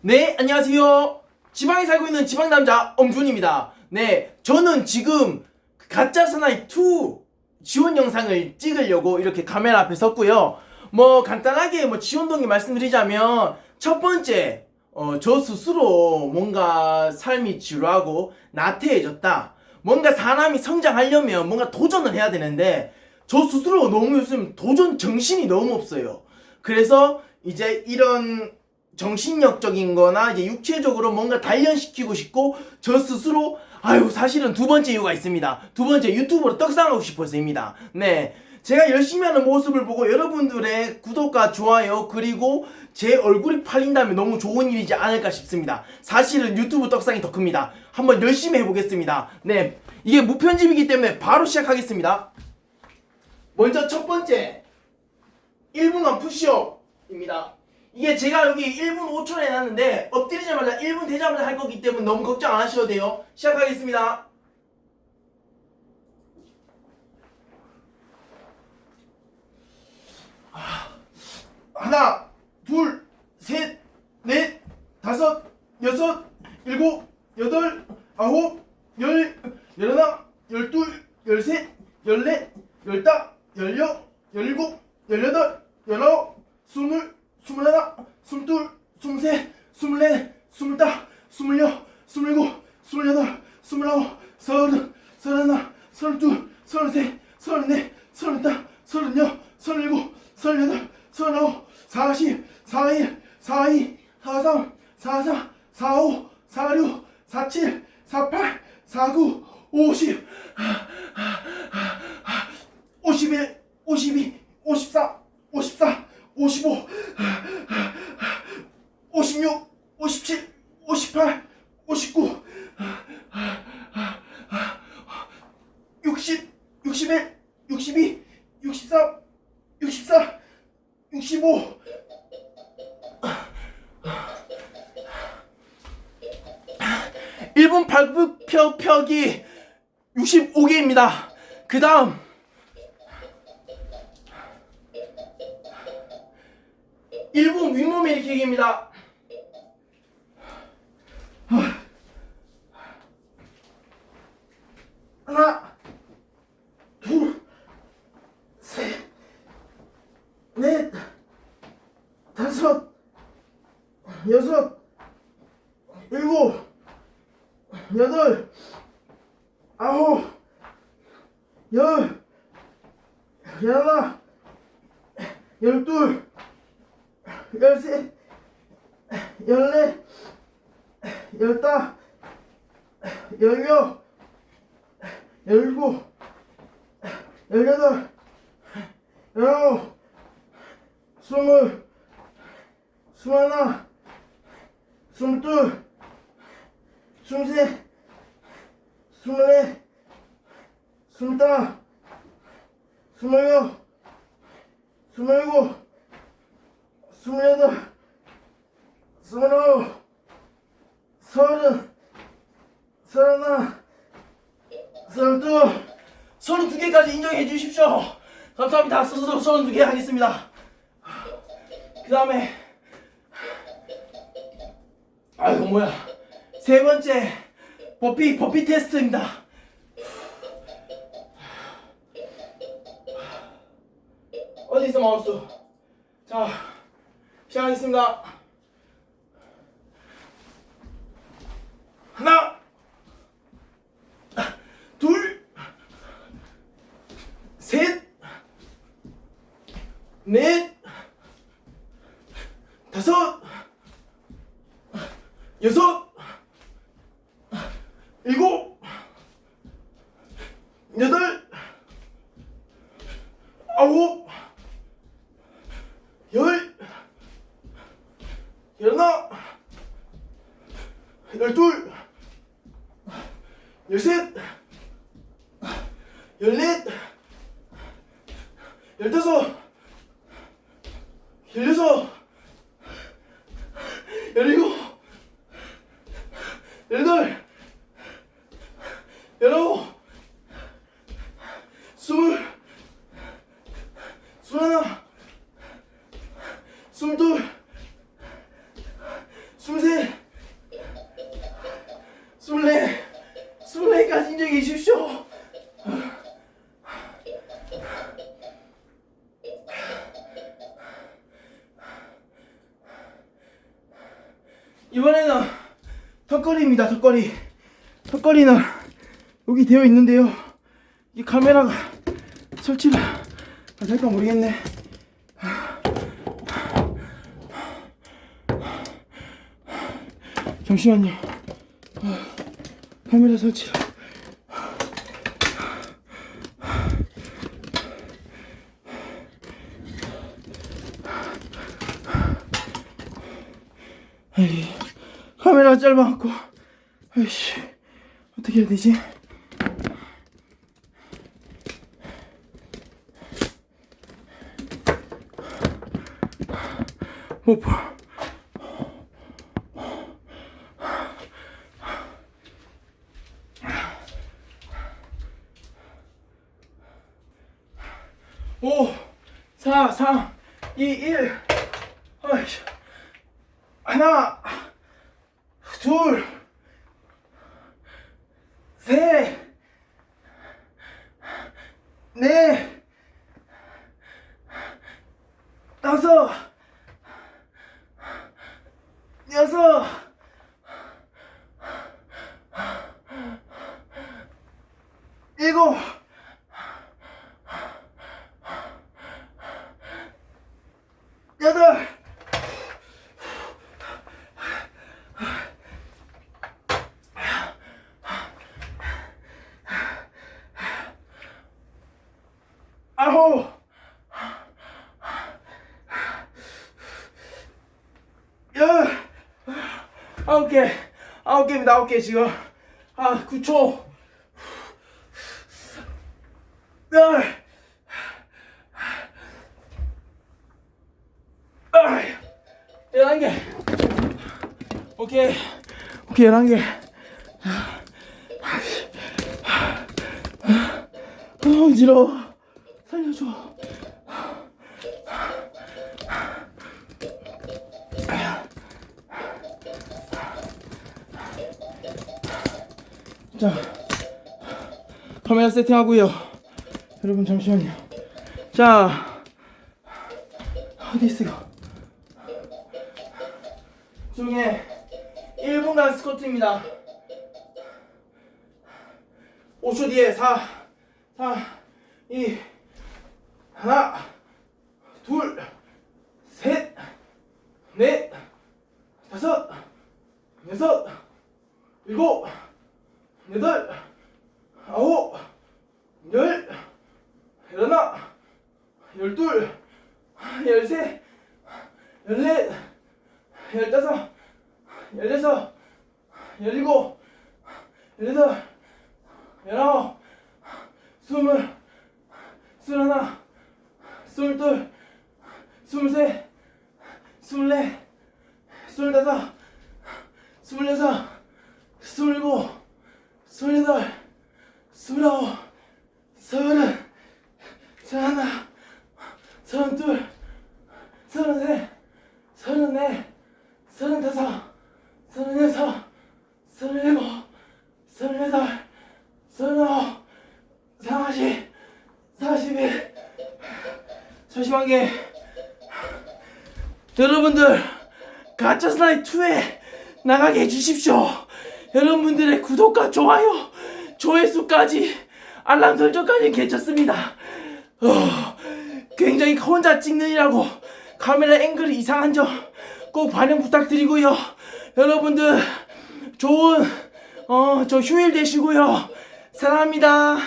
네, 안녕하세요. 지방에 살고 있는 지방남자 엄준입니다. 네, 저는 지금 가짜 사나이 2 지원 영상을 찍으려고 이렇게 카메라 앞에 섰고요. 간단하게 지원 동기 말씀드리자면, 첫 번째, 저 스스로 뭔가 삶이 지루하고 나태해졌다. 뭔가 사람이 성장하려면 뭔가 도전을 해야 되는데, 저 스스로 너무 요즘 도전 정신이 너무 없어요. 그래서 이제 이런 정신력적인 거나 이제 육체적으로 뭔가 단련시키고 싶고, 저 스스로 사실은 두 번째 이유가 있습니다. 두 번째, 유튜브로 떡상하고 싶어서입니다. 네, 제가 열심히 하는 모습을 보고 여러분들의 구독과 좋아요 그리고 제 얼굴이 팔린다면 너무 좋은 일이지 않을까 싶습니다. 사실은 유튜브 떡상이 더 큽니다. 한번 열심히 해보겠습니다. 네, 이게 무편집이기 때문에 바로 시작하겠습니다. 먼저 첫 번째, 1분간 푸시업입니다. 이게 제가 여기 1분 5초에 해놨는데 엎드리자마자 1분 되자마자 할 거기 때문에 너무 걱정 안 하셔도 돼요. 시작하겠습니다. 하나, 둘, 셋, 넷, 다섯, 여섯, 일곱, 여덟, 아홉, 열, 열하나, 열둘, 열셋, 열넷, 열다, 열여, 열일곱, 열여덟, 열아홉, 스물, 스물하나, 스물둘, 스물셋, 스물넷, 스물다, 스물여, 스물일곱, 스물여덟, 스물아홉, 서른, 서른하나, 서른둘, 서른셋, 서른넷, 서른다, 서른여, 서른일곱, 서른여덟, 서른아홉, 사십, 사일, 사이, 사삼, 사사, 사오, 사육, 사칠, 사팔, 사구, 오십, 오십일, 오십이, 오십사, 오십사, 오십오, 오십육, 오십칠, 오십팔, 오십구, 육십, 육십일, 육십이, 육십삼, 육십사, 육십오. 일본 발굽혀펴기 65개입니다. 그 다음 1분 윗몸 일으키기입니다. 하나, 둘, 셋, 넷, 다섯, 여섯, 일곱, 여덟, 아홉, 열, 열하나, 열둘, 열셋, 열넷, 열다, 열여, 열일곱, 열여덟, 열아홉, 스물, 스물하나, 스물둘, 스물셋, 스물넷, 스물다, 스물여, 스물일곱, 스물여덟, 스물아홉, 서른, 서른하나, 서른둘, 32개까지 인정해 주십시오. 감사합니다. 32개 하겠습니다. 그 다음에 세 번째 버피 테스트입니다. 어디 있어 마우스? 자, 시작하겠습니다. 하나, 둘, 셋, 넷, 다섯, 여섯, 일곱, 여덟, 아홉, 열, 열하나, 열둘, 열셋, 열넷, 열다섯, 열여섯, 열일곱, 열여덟, 열아홉, 스물, 스물하나, 스물둘, 스물셋, 이번에는 턱걸이입니다. 턱걸이는 여기 되어 있는데요. 이 카메라가 설치를 될까 모르겠네. 잠시만요. 카메라 설치. 에이, 카메라가 짧아갖고 아이씨 어떻게 해야 되지? 못 봐. 오, 4, 3, 2, 1. 아이씨. 하나, 둘, 셋, 넷, 다섯, 여섯, 일곱, 여덟, 아홉, 열, 아홉 개입니다. 9개 지금. 9초. 열, 11개. 오케이, 11개. 어지러워. 살려줘. 자, 카메라 세팅하고요. 여러분 잠시만요. 자, 어디 있어요? 중에 1분간 스쿼트입니다. 5초 뒤에 4, 2, 하나, 둘, 셋, 넷, 다섯, 여섯, 일곱, 여덟, 아홉, 열, 열하나, 열둘, 열셋, 열넷, 열다섯, 열여섯, 열일곱, 열여덟, 열아홉, 스물, 스물하나, 스물둘, 스물셋, 스물넷, 스물다섯, 스물여섯, 스물일곱, 스물여덟, 스물아홉, 서른, 서른하나, 서른둘, 서른셋, 서른넷, 서른다섯, 서른여섯, 서른일곱, 서른여덟, 서른아홉, 40, 41, 41개. 여러분들 가짜 슬라임 2에 나가게 해주십시오. 여러분들의 구독과 좋아요, 조회수까지 알람 설정까지 괜찮습니다. 굉장히 혼자 찍느라고 카메라 앵글이 이상한 점 꼭 반영 부탁드리고요. 여러분들 좋은 저 휴일 되시고요. 사랑합니다.